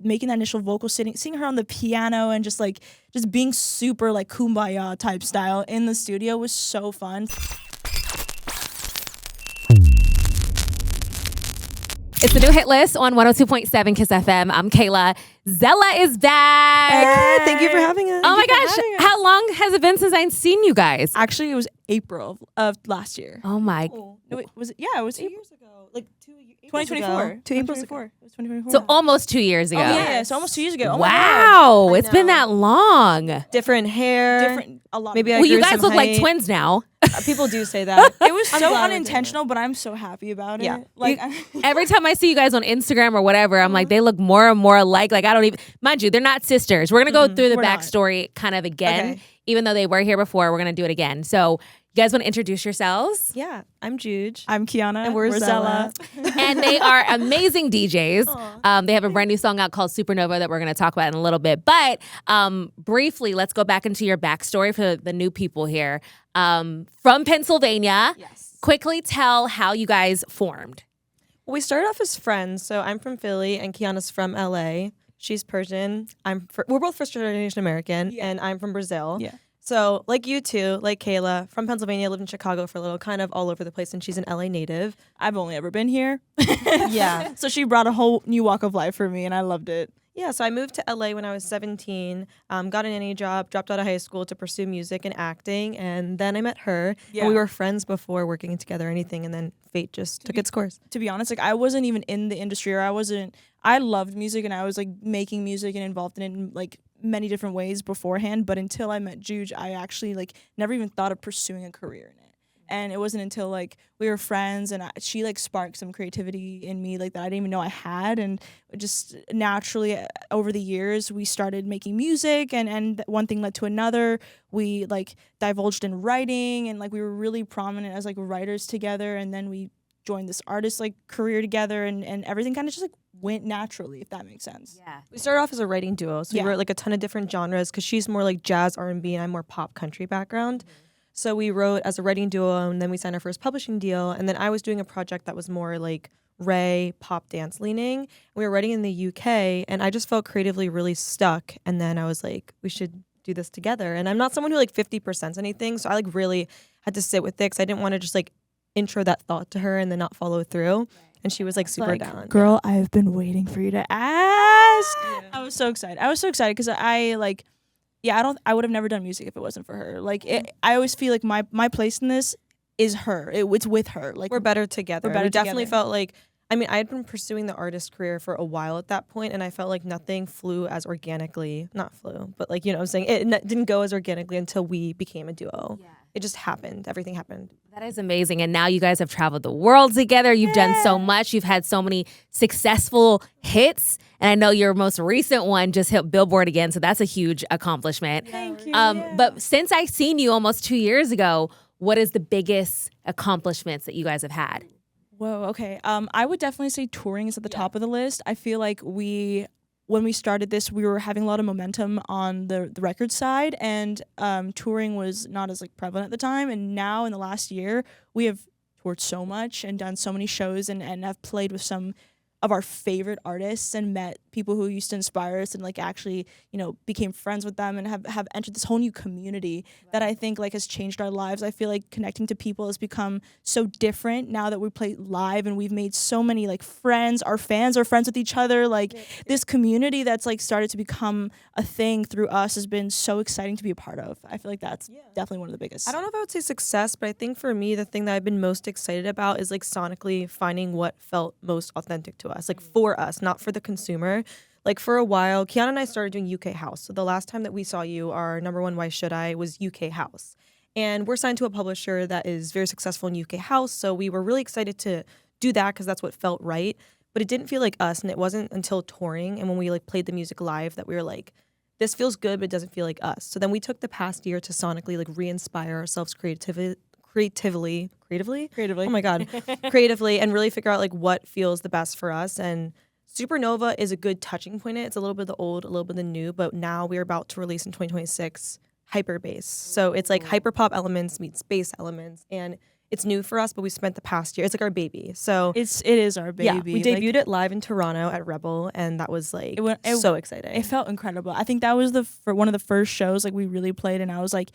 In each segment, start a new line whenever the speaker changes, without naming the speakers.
making that initial vocal, seeing her on the piano and just being super like kumbaya type style in the studio was so fun.
It's the new hit list on 102.7 Kiss FM. I'm Kayla. Z3lla is back.
Hey, thank you for having us.
Oh my gosh. How long has it been since I've seen you guys?
Actually, it was April of last year.
Oh my.
No, wait, was it? Yeah, it was
2 years ago. Like
2024.
2 Aprils ago.
It was 2024.
So almost 2 years ago.
Oh, yeah, so almost 2 years ago. Oh
wow.
I
It's been
know.
that long.
Different hair.
A lot.
Maybe
of
I
Well, you
grew
guys
some
look like
height.
twins now.
People do say that.
It was
I'm
so
glad we're doing
unintentional, but I'm so happy about it.
Yeah.
Like,
Every time I see you guys on Instagram or whatever, I'm like, they look more and more alike. Like, I don't even, mind you, they're not sisters. We're going to go through the
We're not.
backstory kind of again.
Okay.
Even though they were here before, we're going to do it again. So, you guys want to introduce yourselves?
Yeah, I'm Juge.
I'm Kiana.
And we're Z3lla.
And they are amazing DJs. They have a brand new song out called Supernova that we're going to talk about in a little bit. But briefly, let's go back into your backstory for the new people here. From Pennsylvania.
Yes.
Quickly tell how you guys formed.
Well, we started off as friends. So I'm from Philly and Kiana's from LA. She's Persian. We're both first generation American, and I'm from Brazil.
Yeah.
So like you two, like Kayla, from Pennsylvania, lived in Chicago for a little, kind of all over the place, and she's an LA native.
I've only ever been here.
Yeah.
So she brought a whole new walk of life for me, and I loved it.
Yeah, so I moved to LA when I was 17, got a nanny job, dropped out of high school to pursue music and acting, and then I met her.
Yeah.
And we were friends before working together or anything, and then fate just took its course.
To be honest, like I wasn't even in the industry, or I loved music, and I was like making music and involved in it in like many different ways beforehand. But until I met Juge, I actually like never even thought of pursuing a career in it. And it wasn't until like we were friends and she like sparked some creativity in me like that I didn't even know I had, and just naturally over the years we started making music, and one thing led to another. We like divulged in writing, and like we were really prominent as like writers together, and then we joined this artist like career together, and everything kind of just like went naturally, if that makes sense.
Yeah.
We started off as a writing duo, so
Yeah.
we wrote like a ton of different genres because she's more like jazz, R&B, and I'm more pop country background. So we wrote as a writing duo, and then we signed our first publishing deal, and then I was doing a project that was more like Ray pop dance leaning. We were writing in the UK, and I just felt creatively really stuck, and then I was like, we should do this together. And I'm not someone who like 50% anything, so I like really had to sit with it because I didn't want to just like intro that thought to her and then not follow through. And she was like super down.
Girl, I have been waiting for you to ask. I was so excited. Because I would have never done music if it wasn't for her. Like I always feel like my place in this is her. It's with her. Like
We're better together.
We're better
We definitely
together.
felt like, I mean, I had been pursuing the artist career for a while at that point, and I felt like nothing flew as organically, not flew, but like, you know what I'm saying? It didn't go as organically until we became a duo.
Yeah.
It just happened. Everything happened.
That is amazing. And now you guys have traveled the world together. You've done so much. You've had so many successful hits. And I know your most recent one just hit Billboard again. So that's a huge accomplishment.
Thank you.
But since I seen you almost 2 years ago, what is the biggest accomplishments that you guys have had?
Whoa, okay. I would definitely say touring is at the top of the list. I feel like when we started this, we were having a lot of momentum on the record side, and touring was not as like prevalent at the time. And now in the last year, we have toured so much and done so many shows, and have played with some of our favorite artists and met people who used to inspire us, and like actually, you know, became friends with them, and have entered this whole new community that I think like has changed our lives. I feel like connecting to people has become so different now that we play live, and we've made so many like friends. Our fans are friends with each other. Like this community that's like started to become a thing through us has been so exciting to be a part of. I feel like that's definitely one of the biggest.
I don't know if I would say success, but I think for me, the thing that I've been most excited about is like sonically finding what felt most authentic to us, like for us, not for the consumer. Like for a while, Kiana and I started doing UK house. So the last time that we saw you, our number one Why Should I was UK house. And we're signed to a publisher that is very successful in UK house. So we were really excited to do that because that's what felt right. But it didn't feel like us. And it wasn't until touring and when we like played the music live that we were like, this feels good, but it doesn't feel like us. So then we took the past year to sonically like re-inspire ourselves creatively. Oh my God. Creatively, and really figure out like what feels the best for us. And Supernova is a good touching point. It's a little bit of the old, a little bit of the new, but now we're about to release in 2026 hyper bass. So it's like hyper pop elements meets bass elements, and it's new for us, but we spent the past year. It's like our baby. So
it is our baby.
yeah, we debuted it live in Toronto at Rebel, and that was like so exciting.
It felt incredible. I think that was for one of the first shows like we really played, and I was like,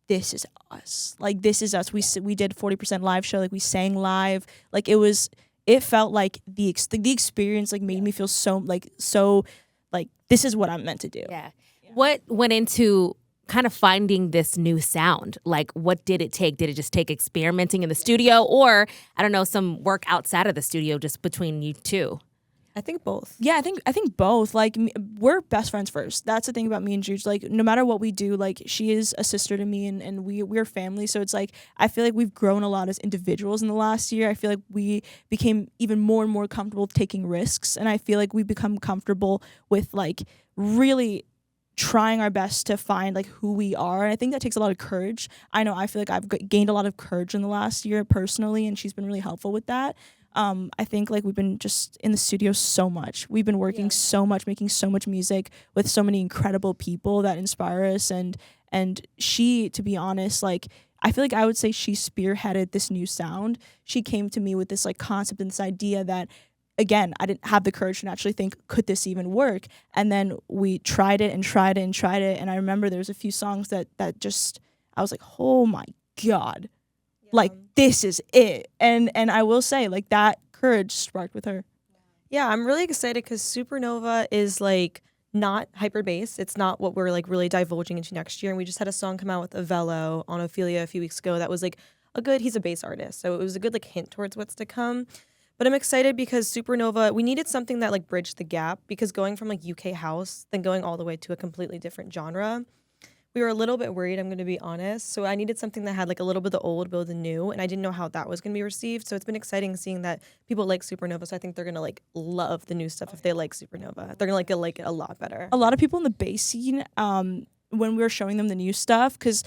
this is us. Like, this is us. We did 40% live show. Like, we sang live. Like, it felt like the experience like made me feel so like this is what I'm meant to do.
Yeah. What went into kind of finding this new sound? Like, what did it take? Did it just take experimenting in the studio, or I don't know, some work outside of the studio just between you two?
I think both.
Yeah, I think both. Like, we're best friends first. That's the thing about me and Juge. Like, no matter what we do, like, she is a sister to me, and we're family. So it's like, I feel like we've grown a lot as individuals in the last year. I feel like we became even more and more comfortable taking risks, and I feel like we've become comfortable with like really trying our best to find like who we are, and I think that takes a lot of courage. I feel like I've gained a lot of courage in the last year personally, and she's been really helpful with that. I think like we've been just in the studio so much. We've been working so much, making so much music with so many incredible people that inspire us, and she, to be honest, like I feel like I would say she spearheaded this new sound. She came to me with this like concept and this idea that, again, I didn't have the courage to actually think, could this even work? And then we tried it and tried it and tried it. And I remember there was a few songs that just, I was like, oh my God, like this is it. And I will say, like, that courage sparked with her.
Yeah, I'm really excited because Supernova is like not hyper bass. It's not what we're like really divulging into next year. And we just had a song come out with Avello on Ophelia a few weeks ago that was like he's a bass artist. So it was a good like hint towards what's to come. But I'm excited because Supernova, we needed something that like bridged the gap, because going from like UK house, then going all the way to a completely different genre, we were a little bit worried, I'm going to be honest. So I needed something that had like a little bit of the old, but the new, and I didn't know how that was going to be received. So it's been exciting seeing that people like Supernova. So I think they're going to like love the new stuff if they like Supernova. They're going to like it a lot better.
A lot of people in the bass scene, when we were showing them the new stuff, because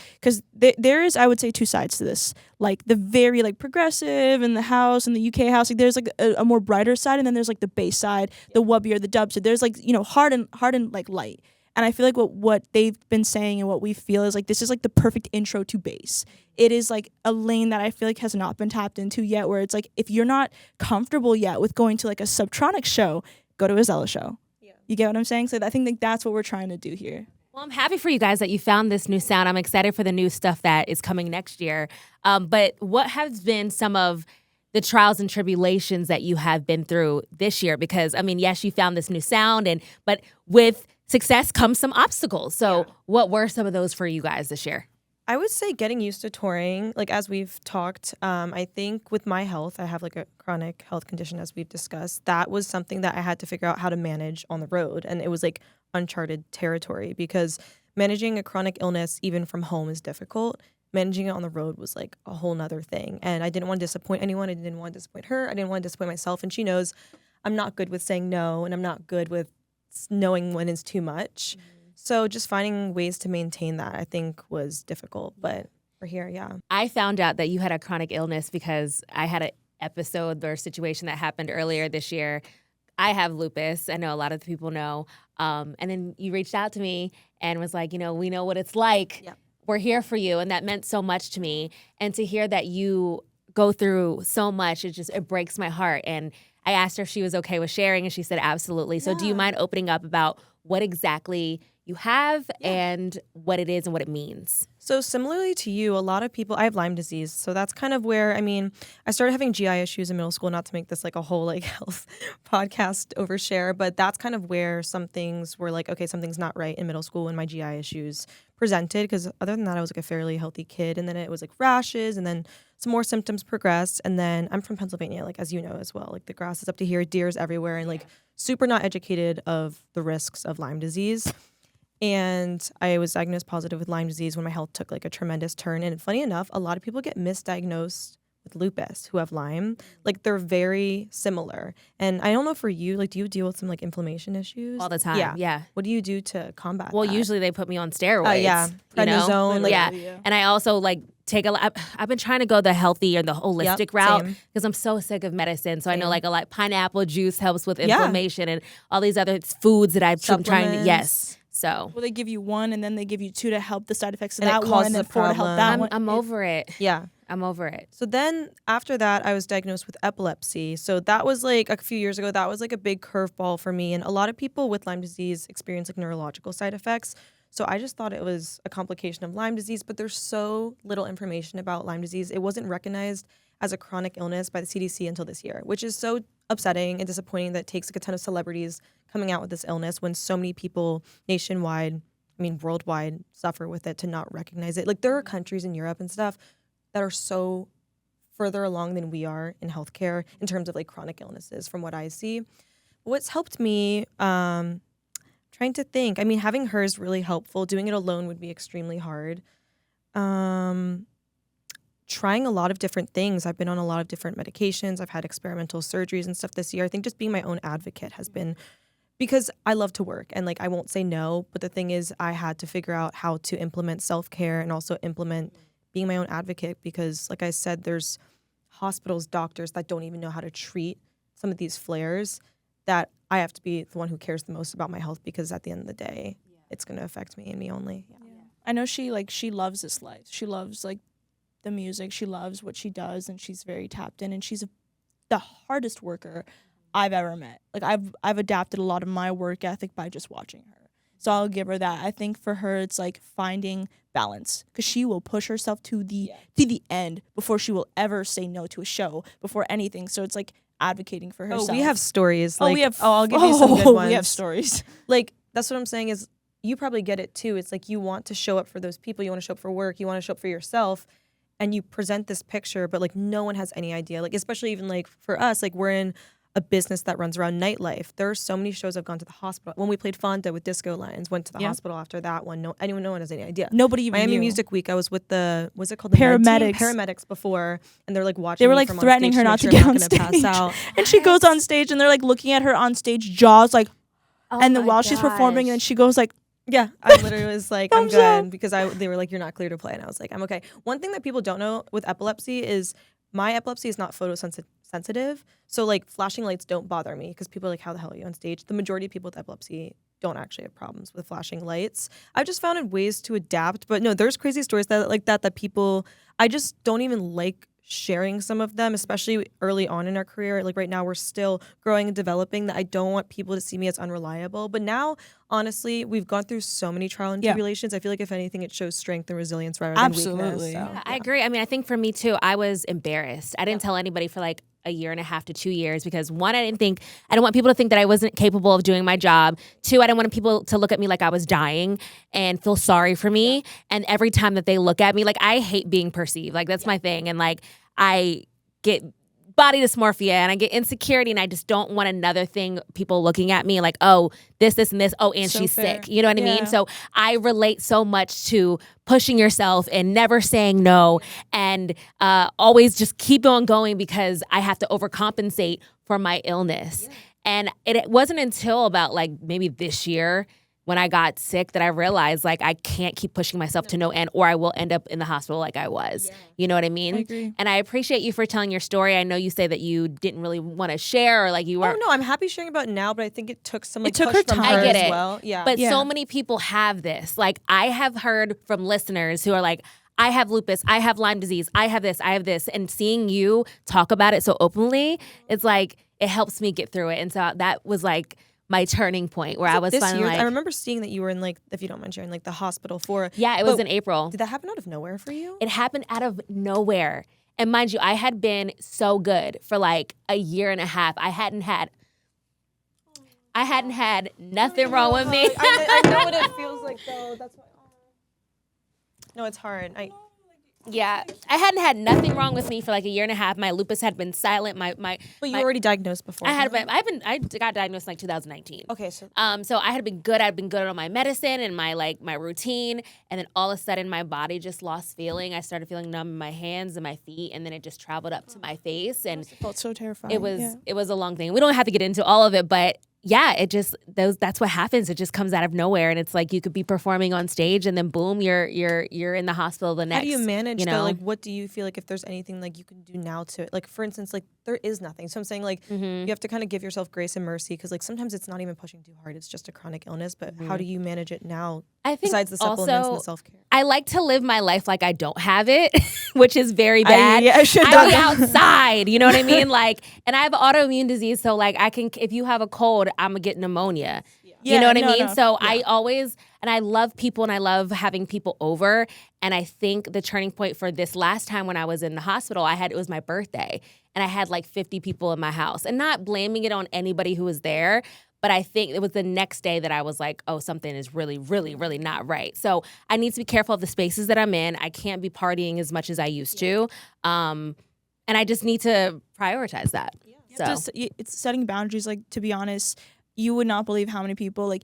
there is, I would say, two sides to this, like the very like progressive and the house and the UK house, like there's like a more brighter side, and then there's like the bass side, the wubbier, the dub side. There's like, you know, hard and like light. And I feel like what they've been saying and what we feel is like this is like the perfect intro to bass. It is like a lane that I feel like has not been tapped into yet, where it's like if you're not comfortable yet with going to like a subtronic show, go to a Z3lla show. Yeah. You get what I'm saying? So I think like that's what we're trying to do here.
Well, I'm happy for you guys that you found this new sound. I'm excited for the new stuff that is coming next year. But what has been some of the trials and tribulations that you have been through this year? Because, I mean, yes, you found this new sound, but with success comes some obstacles. So what were some of those for you guys this year?
I would say getting used to touring, like as we've talked, I think with my health, I have like a chronic health condition, as we've discussed. That was something that I had to figure out how to manage on the road. And it was like uncharted territory, because managing a chronic illness, even from home, is difficult. Managing it on the road was like a whole nother thing. And I didn't want to disappoint anyone. I didn't want to disappoint her. I didn't want to disappoint myself. And she knows I'm not good with saying no, and I'm not good with knowing when it's too much. So just finding ways to maintain that, I think, was difficult, but we're here, yeah.
I found out that you had a chronic illness because I had an episode or situation that happened earlier this year. I have lupus. I know a lot of people know. And then you reached out to me and was like, you know, we know what it's like. Yep. We're here for you. And that meant so much to me. And to hear that you go through so much, it breaks my heart. And I asked her if she was okay with sharing, and she said absolutely. So do you mind opening up about what exactly you have and what it is and what it means?
So similarly to you, a lot of people, I have Lyme disease. So that's kind of where, I mean, I started having GI issues in middle school, not to make this like a whole like health podcast overshare, but that's kind of where some things were like, okay, something's not right in middle school when my GI issues presented. Because other than that, I was like a fairly healthy kid. And then it was like rashes, and then some more symptoms progressed. And then I'm from Pennsylvania, like as you know as well, like the grass is up to here, deer's everywhere, and like super not educated of the risks of Lyme disease. And I was diagnosed positive with Lyme disease when my health took like a tremendous turn. And funny enough, a lot of people get misdiagnosed with lupus who have Lyme. Like they're very similar. And I don't know for you, like do you deal with some like inflammation issues?
All the time, yeah.
What do you do to combat
Well,
that?
usually they put me on steroids.
Prednisone.
Like, yeah. And I also like I've been trying to go the healthy or the holistic route because I'm so sick of medicine. So I know like pineapple juice helps with inflammation and all these other foods that I'm trying to, So
Well, they give you one, and then they give you two to help the side effects of
And it
that one,
causes
and then
a
four to help
problem.
that one.
I'm over it.
Yeah.
I'm over it.
So then after that, I was diagnosed with epilepsy. So that was like a few years ago. That was like a big curveball for me. And a lot of people with Lyme disease experience like neurological side effects. So I just thought it was a complication of Lyme disease, but there's so little information about Lyme disease. It wasn't recognized as a chronic illness by the CDC until this year, which is so upsetting and disappointing that it takes like a ton of celebrities coming out with this illness when so many people nationwide, I mean worldwide, suffer with it to not recognize it. Like there are countries in Europe and stuff that are so further along than we are in healthcare in terms of like chronic illnesses from what I see. What's helped me, trying to think, I mean, having her is really helpful. Doing it alone would be extremely hard. Trying a lot of different things. I've been on a lot of different medications. I've had experimental surgeries and stuff this year. I think just being my own advocate has been, because I love to work and like I won't say no, but the thing is I had to figure out how to implement self-care and also implement being my own advocate, because like I said, there's hospitals, doctors that don't even know how to treat some of these flares, that I have to be the one who cares the most about my health, because at the end of the day, it's going to affect me and me only.
Yeah. I know she loves this life. She loves like the music. She loves what she does, and she's very tapped in, and she's the hardest worker I've ever met. Like I've adapted a lot of my work ethic by just watching her. So I'll give her that. I think for her, it's like finding balance, because she will push herself to the end before she will ever say no to a show, before anything. So it's like advocating for herself.
Oh, we have stories. Like,
I'll
give you some good ones.
We have stories.
Like, that's what I'm saying is you probably get it too. It's like you want to show up for those people. You want to show up for work. You want to show up for yourself. And you present this picture, but like no one has any idea. Like, especially even like for us, like we're in a business that runs around nightlife. There are so many shows I've gone to the hospital. When we played Fonda with Disco Lions, went to the hospital after that one. No one has any idea.
Nobody even
Miami
knew.
Music Week, I was with the, what's it called? The
Paramedics.
Paramedics before, and they're like watching.
They were
me
like
from on
threatening
stage
her not to
make
get
sure I'm
on
not gonna
stage.
pass out.
And she goes on stage, and they're like looking at her on stage, jaws like,
Oh
and then while she's performing, and then she goes like,
Yeah, I literally was like, I'm
Thumbs
good,
up.
because they were like, you're not clear to play, and I was like, I'm okay. One thing that people don't know with epilepsy is my epilepsy is not photosensitive, so like flashing lights don't bother me, because people are like, how the hell are you on stage? The majority of people with epilepsy don't actually have problems with flashing lights. I've just found ways to adapt, but no, there's crazy stories that people, I just don't even like sharing some of them, especially early on in our career. Like right now, we're still growing and developing, that I don't want people to see me as unreliable. But now, honestly, we've gone through so many trial and tribulations. I feel like if anything, it shows strength and resilience rather than weakness. So,
Yeah, I agree. I mean, I think for me too, I was embarrassed. I didn't tell anybody for like a year and a half to 2 years, because one, I didn't want people to think that I wasn't capable of doing my job. Two, I didn't want people to look at me like I was dying and feel sorry for me. And every time that they look at me, like I hate being perceived. Like that's my thing. And like I get body dysmorphia and I get insecurity, and I just don't want another thing, people looking at me like, oh, this, and this. Oh, and
So
she's
fair.
sick. You know what I
Yeah.
mean? So I relate so much to pushing yourself and never saying no, and always just keep on going, because I have to overcompensate for my illness. And it wasn't until about like maybe this year when I got sick that I realized like I can't keep pushing myself to no end, or I will end up in the hospital like I was. You know what I mean?
I agree.
And I appreciate you for telling your story. I know you say that you didn't really want to share, or like you were.
Oh no, I'm happy sharing about it now, but I think it took some like
took
push
her
from
time.
her
I get
as
it.
well. Yeah,
But
Yeah.
so many people have this. Like I have heard from listeners who are like, I have lupus, I have Lyme disease, I have this, and seeing you talk about it so openly, it's like it helps me get through it. And so that was like my turning point where I was
this
finally
year,
like,
I remember seeing that you were in like, if you don't mind sharing, like the hospital for.
yeah, it was
But
in April.
Did that happen out of nowhere for you?
It happened out of nowhere. And mind you, I had been so good for like a year and a half. I hadn't had nothing wrong with me.
I know what it feels like though. That's why. No, it's hard.
Yeah, I hadn't had nothing wrong with me for like a year and a half. My lupus had been silent.
But you
my-
were already diagnosed before.
I got diagnosed in like 2019.
Okay, so
So I had been good. I'd been good on my medicine and my routine, and then all of a sudden my body just lost feeling. I started feeling numb in my hands and my feet, and then it just traveled up to my face, and
It felt so terrifying.
it was a long thing. We don't have to get into all of it, but yeah, it just that's what happens. It just comes out of nowhere, and it's like you could be performing on stage, and then boom, you're in the hospital the next.
How do you manage
you know?
though? Like, what do you feel like if there's anything like you can do now to like, for instance, like there is nothing. So I'm saying like you have to kind of give yourself grace and mercy because like sometimes it's not even pushing too hard. It's just a chronic illness. But how do you manage it now?
I think
Besides the supplements and the
also
self care.
I like to live my life like I don't have it, which is very bad.
I should
I'm outside, you know what I mean? Like, and I have autoimmune disease, so like I can, if you have a cold, I'm gonna get pneumonia. You know what I mean?
No.
So I always, and I love people and I love having people over. And I think the turning point for this last time when I was in the hospital, it was my birthday and I had like 50 people in my house, and not blaming it on anybody who was there. But I think it was the next day that I was like, oh, something is really, really, really not right. So I need to be careful of the spaces that I'm in. I can't be partying as much as I used to. And I just need to prioritize that. So
It's setting boundaries. Like, to be honest, you would not believe how many people, like,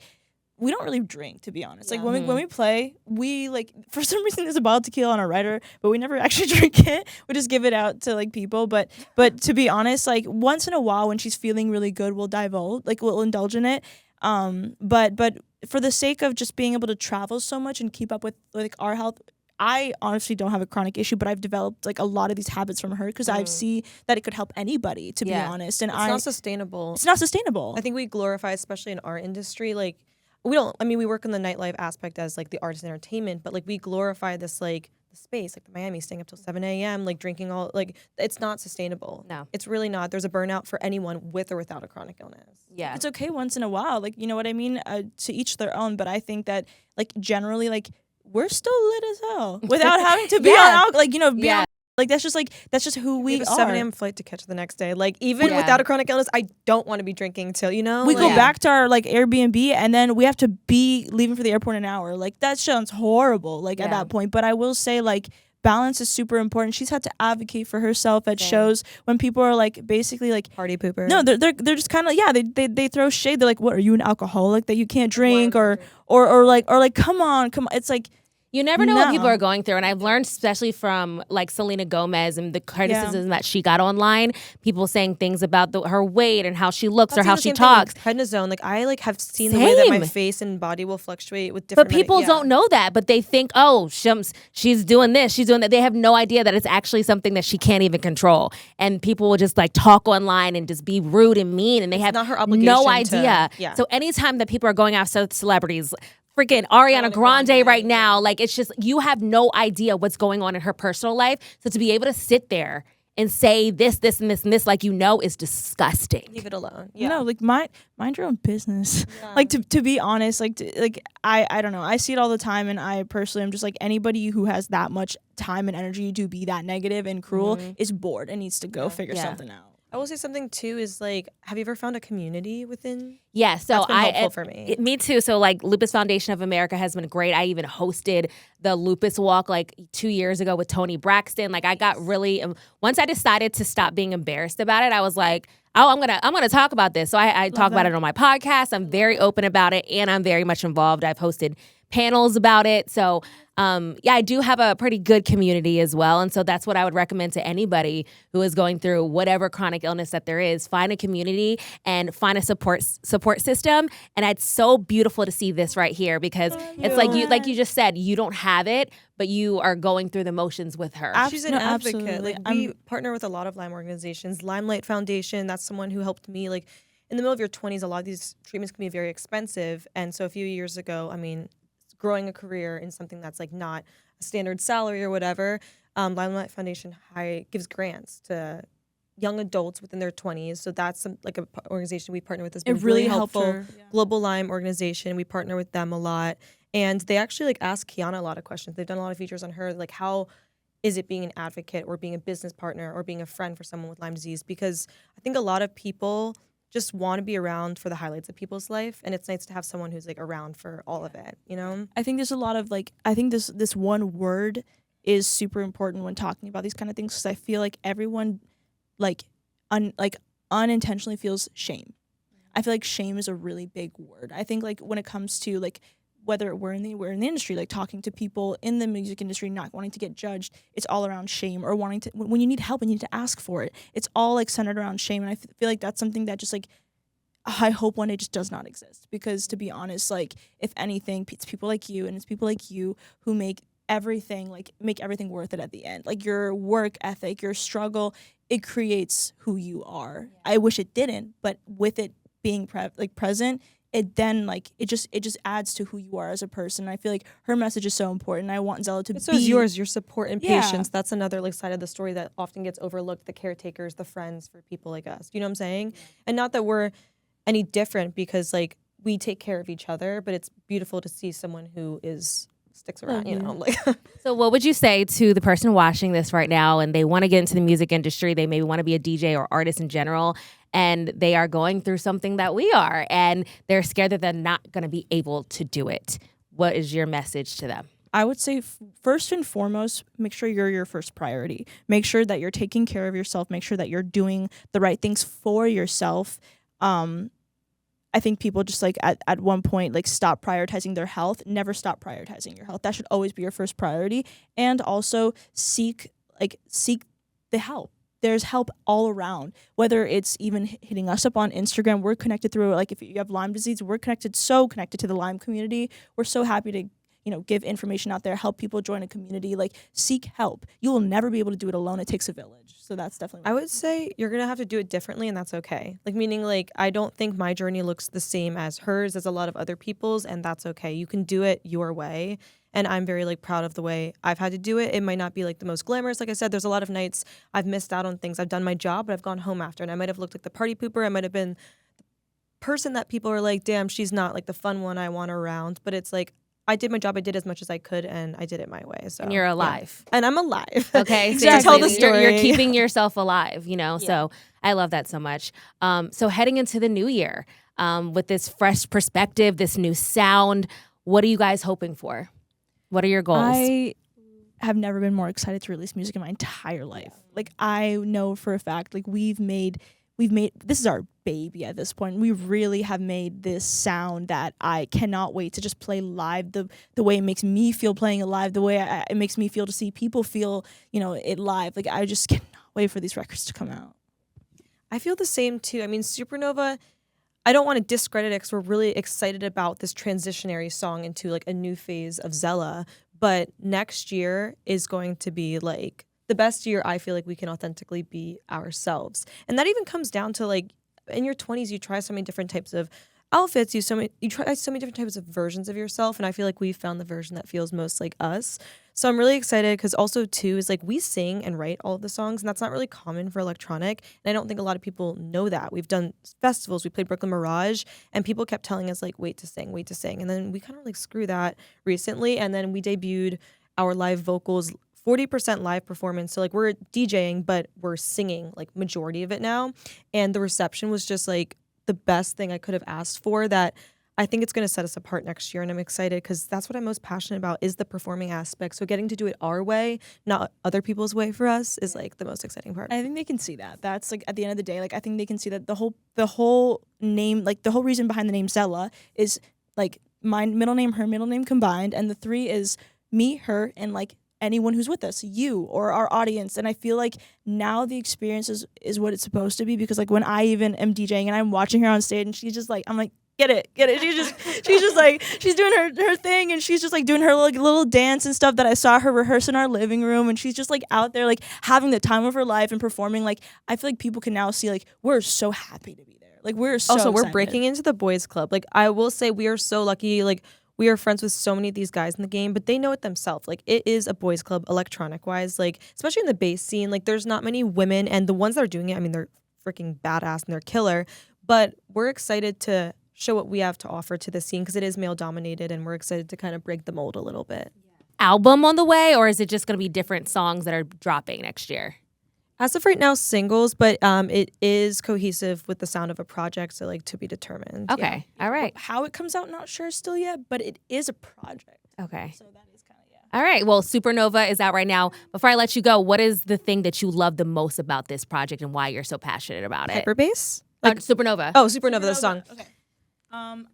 we don't really drink, to be honest. Like, when we play, we, like, for some reason there's a bottle of tequila on our rider, but we never actually drink it. We just give it out to, like, people. But to be honest, like, once in a while when she's feeling really good, we'll indulge in it. But for the sake of just being able to travel so much and keep up with, like, our health, I honestly don't have a chronic issue, but I've developed like a lot of these habits from her because I see that it could help anybody, to be honest. And
it's not sustainable.
It's not sustainable.
I think we glorify, especially in our industry, like we work in the nightlife aspect as like the arts and entertainment, but like we glorify this like the space, like the Miami, staying up till 7 a.m., like drinking all, like it's not sustainable.
No.
It's really not. There's a burnout for anyone with or without a chronic illness.
yeah.
It's okay once in a while, like, you know what I mean? To each their own, but I think that like generally, like, we're still lit as hell without having to be on alcohol, like, you know, be on, like that's just who we
have a
are.
7 a.m. flight to catch the next day. Like even without a chronic illness, I don't want to be drinking till, you know.
We
like,
go back to our like Airbnb and then we have to be leaving for the airport in an hour. Like that sounds horrible. Like at that point, but I will say like balance is super important. She's had to advocate for herself at shows when people are like basically like
party pooper.
No, they're just kind of they throw shade. They're like, what, are you an alcoholic that you can't drink or like come on. It's like.
You never know what people are going through. And I've learned, especially from like Selena Gomez and the criticism that she got online, people saying things about her weight and how she looks or how she talks.
Prednisone, like I like have seen the way that my face and body will fluctuate with different.
But people don't know that. But they think, oh, she's doing this, she's doing that. They have no idea that it's actually something that she can't even control. And people will just like talk online and just be rude and mean, and they have
not her obligation
no idea. So anytime that people are going after celebrities, freaking Ariana Grande right now, like it's just, you have no idea what's going on in her personal life. So to be able to sit there and say this, and this, like, you know, is disgusting.
Leave it alone.
No, like mind your own business. Like to be honest, like I don't know. I see it all the time, and I personally am just like anybody who has that much time and energy to be that negative and cruel is bored and needs to go figure something out.
I will say something too is like, have you ever found a community within?
Yeah, so
that's been helpful for me.
Me too. So like Lupus Foundation of America has been great. I even hosted the Lupus Walk like 2 years ago with Tony Braxton. Like I got really, once I decided to stop being embarrassed about it, I was like, oh, I'm gonna talk about this. So I talk about it on my podcast. I'm very open about it, and I'm very much involved. I've hosted panels about it. So I do have a pretty good community as well. And so that's what I would recommend to anybody who is going through whatever chronic illness that there is. Find a community and find a support system. And it's so beautiful to see this right here, because it's like you just said, you don't have it, but you are going through the motions with her.
She's an advocate. Like we partner with a lot of Lyme organizations. Limelight Foundation, that's someone who helped me. Like in the middle of your 20s, a lot of these treatments can be very expensive. And so a few years ago, I mean, growing a career in something that's like not a standard salary or whatever, Limelight Foundation gives grants to young adults within their 20s. So that's like an organization we partner with. Has been really helpful. Global Lyme organization, we partner with them a lot, and they actually like ask Kiana a lot of questions. They've done a lot of features on her, like how is it being an advocate or being a business partner or being a friend for someone with Lyme disease? Because I think a lot of people just want to be around for the highlights of people's life, and it's nice to have someone who's like around for all of it, you know?
I think there's a lot of like, I think this one word is super important when talking about these kind of things, because I feel like everyone like unintentionally feels shame. I feel like shame is a really big word. I think like when it comes to like whether we're in the industry, like talking to people in the music industry, not wanting to get judged, it's all around shame, or wanting to, when you need help and you need to ask for it, it's all like centered around shame. And I feel like that's something that just like, I hope one day just does not exist, because to be honest, like if anything, it's people like you, and it's people like you who make everything worth it at the end. Like your work ethic, your struggle, it creates who you are. I wish it didn't, but with it being present, it then it just adds to who you are as a person. I feel like her message is so important. I want Z3lla to
So
be
is yours, your support and
Yeah.
patience. That's another side of the story that often gets overlooked, the caretakers, the friends for people like us. You know what I'm saying? And not that we're any different, because we take care of each other, but it's beautiful to see someone who sticks around, you know,
So what would you say to the person watching this right now and they want to get into the music industry, they maybe want to be a DJ or artist in general, and they are going through something that we are, and they're scared that they're not going to be able to do it? What is your message to them?
I would say first and foremost, make sure you're your first priority. Make sure that you're taking care of yourself. Make sure that you're doing the right things for yourself. I think people just at one point stop prioritizing their health. Never stop prioritizing your health. That should always be your first priority. And also seek the help. There's help all around, whether it's even hitting us up on Instagram. We're connected through, if you have Lyme disease, we're connected to the Lyme community. We're so happy to give information out there, help people join a community, seek help. You will never be able to do it alone. It takes a village. So that's definitely
I would say you're going to have to do it differently, and that's okay. Meaning I don't think my journey looks the same as hers, as a lot of other people's, and that's okay. You can do it your way. And I'm very proud of the way I've had to do it. It might not be the most glamorous. Like I said, there's a lot of nights I've missed out on things. I've done my job, but I've gone home after, and I might have looked like the party pooper. I might have been the person that people are like, damn, she's not the fun one I want around. But it's I did my job. I did as much as I could, and I did it my way. So
And you're alive.
yeah. And I'm alive.
Okay,
Exactly.
so
Tell the story.
You're keeping yourself alive, So I love that so much. So heading into the new year, with this fresh perspective, this new sound, what are you guys hoping for? What are your goals?
I have never been more excited to release music in my entire life. I know for a fact, we've made this is our baby at this point. We really have made this sound that I cannot wait to just play live. The way it makes me feel playing it live, the way it makes me feel to see people feel, it live. I just cannot wait for these records to come out.
I feel the same too. I mean, Supernova, I don't want to discredit it because we're really excited about this transitionary song into a new phase of Z3lla. But next year is going to be the best year I feel we can authentically be ourselves. And that even comes down to in your 20s, you try so many different types of outfits. You try so many different types of versions of yourself. And I feel we've found the version that feels most like us. So I'm really excited because also too is we sing and write all of the songs, and that's not really common for electronic. And I don't think a lot of people know that. We've done festivals, we played Brooklyn Mirage, and people kept telling us wait to sing. And then we kind of screw that recently. And then we debuted our live vocals, 40% live performance. So we're DJing, but we're singing majority of it now. And the reception was just the best thing I could have asked for, that I think it's going to set us apart next year. And I'm excited because that's what I'm most passionate about, is the performing aspect. So getting to do it our way, not other people's way for us, is the most exciting part.
I think they can see that. That's at the end of the day, I think they can see that the whole name, the whole reason behind the name Z3lla is my middle name, her middle name combined. And the 3 is me, her, and anyone who's with us, you or our audience. And I feel now the experience is what it's supposed to be, because when I even am DJing and I'm watching her on stage and she's just I'm get it. She's just she's doing her thing, and she's just doing her little dance and stuff that I saw her rehearse in our living room, and she's just out there having the time of her life and performing. I feel people can now see we're so happy to be there. We're so
also, we're
excited.
breaking into the boys club. I will say we are so lucky. We are friends with so many of these guys in the game, but they know it themselves. It is a boys club electronic wise, especially in the bass scene. There's not many women, and the ones that are doing it, I mean, they're freaking badass and they're killer. But we're excited to show what we have to offer to the scene because it is male dominated, and we're excited to kind of break the mold a little bit.
Album on the way, or is it just going to be different songs that are dropping next year?
As of right now, singles, but it is cohesive with the sound of a project, so to be determined.
Okay, all right.
How it comes out, not sure still yet, but it is a project.
Okay.
So that is kind of,
All right. Well, Supernova is out right now. Before I let you go, what is the thing that you love the most about this project and why you're so passionate about it?
Hyperbass?
Supernova.
Oh, Supernova, the song.
Okay.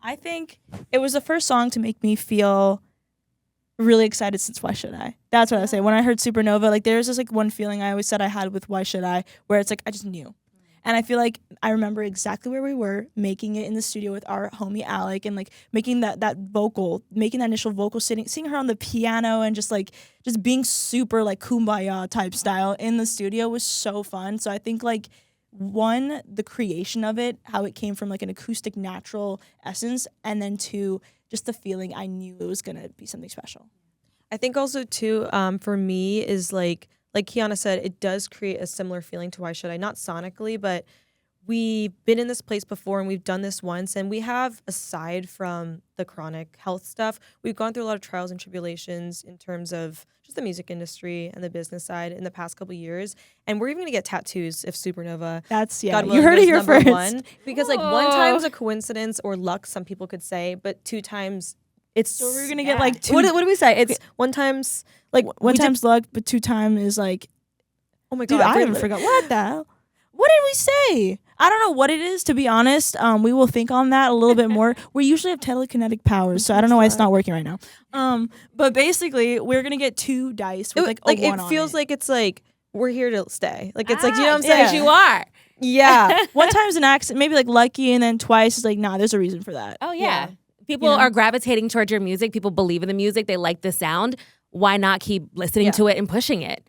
I think it was the first song to make me feel really excited since Why Should I? That's what I say. When I heard Supernova, there's this one feeling I always said I had with Why Should I, where it's I just knew. And I feel like I remember exactly where we were making it in the studio with our homie Alec, and like making that initial vocal, seeing her on the piano, and just being super like kumbaya type style in the studio was so fun. So I think like one, the creation of it, how it came from like an acoustic natural essence, and then two, just the feeling I knew it was gonna be something special.
I think also too, for me is like Kiana said, it does create a similar feeling to Why Should I? Not sonically, but we've been in this place before and we've done this once, and we have, aside from the chronic health stuff, we've gone through a lot of trials and tribulations in terms of just the music industry and the business side in the past couple years. And we're even gonna get tattoos if Supernova.
That's
God
you
willing,
heard it
goes
here
number
first.
one. Because like one time's a coincidence or luck, some people could say, but two times it's
So we're gonna get like two.
What do we say? It's one time's like
one time's luck, but two time is like.
Oh my god!
Dude, I even forgot. What the hell? What did we say? I don't know what it is, to be honest. We will think on that a little bit more. We usually have telekinetic powers, so I don't know why it's not working right now. But basically, we're gonna get two dice with like a one
it feels
on it.
like it's like we're here to stay. Like it's like, you know what I'm saying?
Yes, you are.
Yeah.
One time's an accident, maybe like lucky, and then twice is like, nah, there's a reason for that.
Oh,
Yeah.
People
You know?
are gravitating towards your music. People believe in the music. They like the sound. Why not keep listening
Yeah.
to it and pushing it?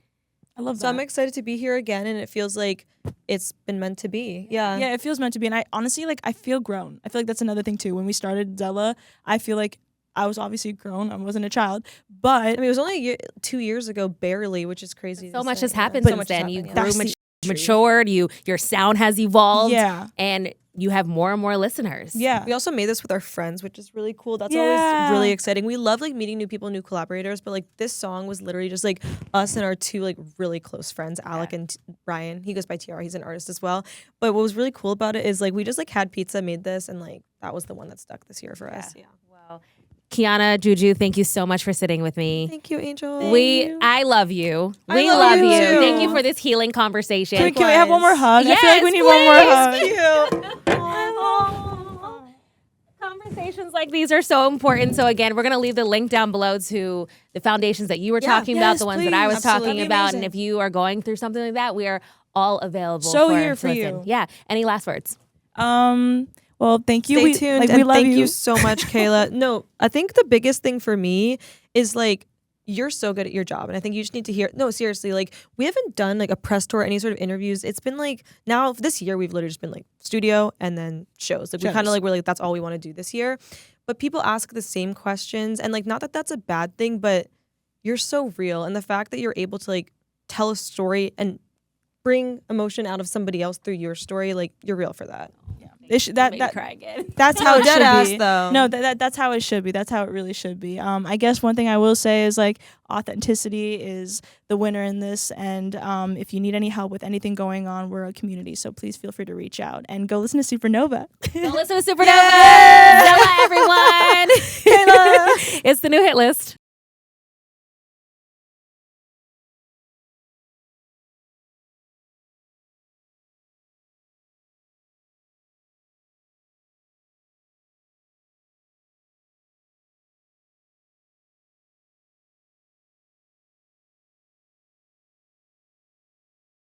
I love that.
So I'm excited to be here again, and it feels like it's been meant to be. Yeah.
Yeah, it feels meant to be, and I honestly I feel grown. I feel like that's another thing too. When we started Z3lla, I feel like I was obviously grown. I wasn't a child, but
I mean, it was only 2 years ago, barely, which is crazy.
So
to
much
say.
has happened
So
since
much has
then. You
happened,
grew,
That's the
matured. Your sound has evolved.
yeah,
And you have more and more listeners.
yeah.
We also made this with our friends, which is really cool. That's
Yeah.
always really exciting. We love like meeting new people, new collaborators, but like this song was literally just like us and our two like really close friends, Alec and Ryan. He goes by TR. He's an artist as well. But what was really cool about it is like we just like had pizza, made this, and like that was the one that stuck this year for us. Yeah.
Well, Kiana, Juju, thank you so much for sitting with me.
Thank you, Angel.
I love you.
I
We
love
love
you
you.
too.
Thank you for this healing conversation.
Can we have one more hug? I feel like we
Yes,
need one more hug.
Thank you.
Conversations like these are so important. So again, we're going to leave the link down below to the foundations that you were talking about,
yes,
the ones that I was
please.
talking
Absolutely.
about.
Amazing.
And if you are going through something like that, we are all available.
So
to
here for
listen.
you.
Yeah. Any last words?
Well, thank you.
Stay tuned,
we
and
love
thank you so much, Kayla. No, I think the biggest thing for me is like you're so good at your job, and I think you just need to hear. No, seriously, like we haven't done like a press tour, any sort of interviews. It's been like now this year we've literally just been like studio and then shows. Like we kind of like we're like that's all we want to do this year. But people ask the same questions, and like not that that's a bad thing, but you're so real, and the fact that you're able to like tell a story and bring emotion out of somebody else through your story, like you're real for that.
that
Cry again.
that's how it
dead
should
ass
be.
though.
No, that's how it should be. That's how it really should be. I guess one thing I will say is like authenticity is the winner in this, and if you need any help with anything going on, we're a community, so please feel free to reach out and go listen to Supernova.
Go listen to Supernova. Z3lla, everyone. It's the new hit list.